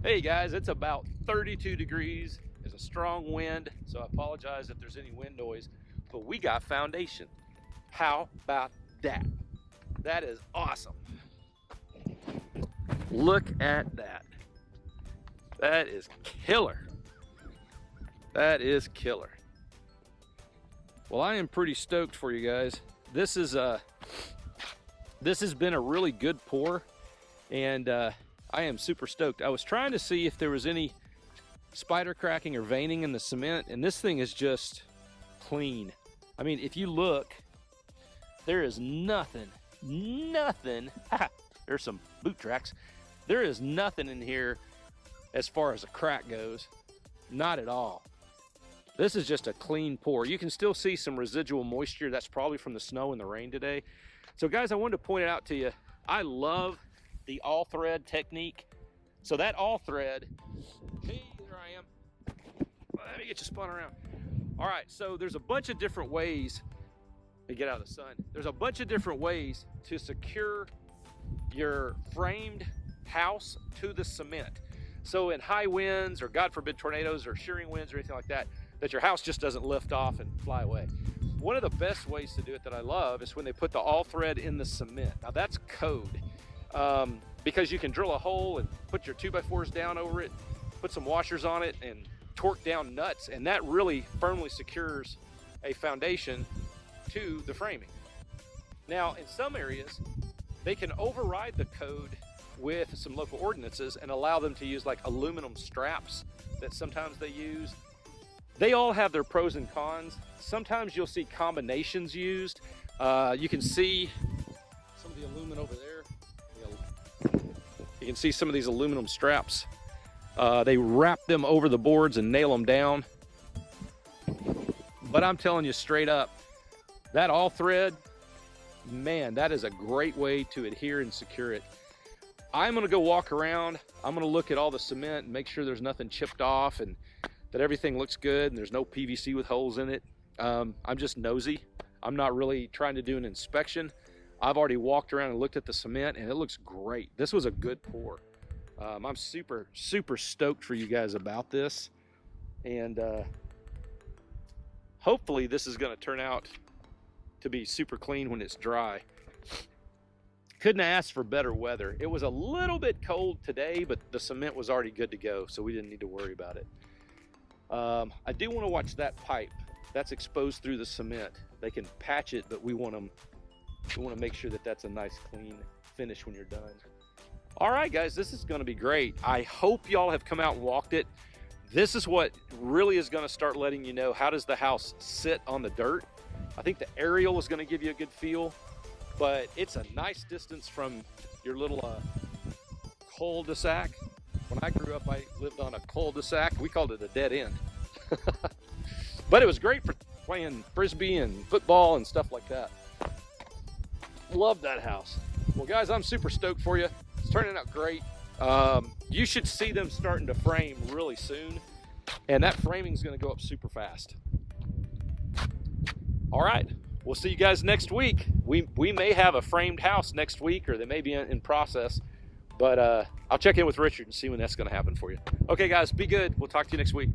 Hey guys, it's about 32 degrees. There's a strong wind, so I apologize if there's any wind noise, but we got foundation. How about that? That is awesome. Look at that. That is killer. That is killer. Well, I am pretty stoked for you guys. This has been a really good pour, and I am super stoked. I was trying to see if there was any spider cracking or veining in the cement, and this thing is just clean. I mean, if you look, there is nothing. There's some boot tracks. There is nothing in here as far as a crack goes. Not at all. This is just a clean pour. You can still see some residual moisture. That's probably from the snow and the rain today. So guys, I wanted to point it out to you. I love the all thread technique. So that all thread, hey, there I am. Let me get you spun around. All right, so there's a bunch of different ways to get out of the sun. There's a bunch of different ways to secure your framed house to the cement. So in high winds, or God forbid tornadoes or shearing winds or anything like that, that your house just doesn't lift off and fly away. One of the best ways to do it that I love is when they put the all thread in the cement. Now that's code, because you can drill a hole and put your 2x4s down over it, put some washers on it and torque down nuts, and that really firmly secures a foundation to the framing. Now in some areas, they can override the code with some local ordinances and allow them to use like aluminum straps that sometimes they use. They all have their pros and cons. Sometimes you'll see combinations used. You can see some of the aluminum over there. You can see some of these aluminum straps. They wrap them over the boards and nail them down. But I'm telling you straight up, that all thread, man, that is a great way to adhere and secure it. I'm gonna go walk around. I'm gonna look at all the cement and make sure there's nothing chipped off and that everything looks good and there's no PVC with holes in it. I'm just nosy. I'm not really trying to do an inspection. I've already walked around and looked at the cement and it looks great. This was a good pour. I'm super stoked for you guys about this. And hopefully this is gonna turn out to be super clean when it's dry. Couldn't ask for better weather. It was a little bit cold today, but the cement was already good to go, so we didn't need to worry about it. I do want to watch that pipe that's exposed through the cement. They can patch it, but we want to make sure that that's a nice clean finish when you're done. All right guys, this is going to be great. I hope y'all have come out and walked it. This is what really is going to start letting you know how does the house sit on the dirt. I think the aerial is going to give you a good feel, but it's a nice distance from your little cul-de-sac. When I grew up, I lived on a cul-de-sac. We called it a dead end. But it was great for playing frisbee and football and stuff like that. Love that house. Well, guys, I'm super stoked for you. It's turning out great. You should see them starting to frame really soon. And that framing is going to go up super fast. All right. We'll see you guys next week. We may have a framed house next week, or they may be in process. But I'll check in with Richard and see when that's going to happen for you. Okay, guys, be good. We'll talk to you next week.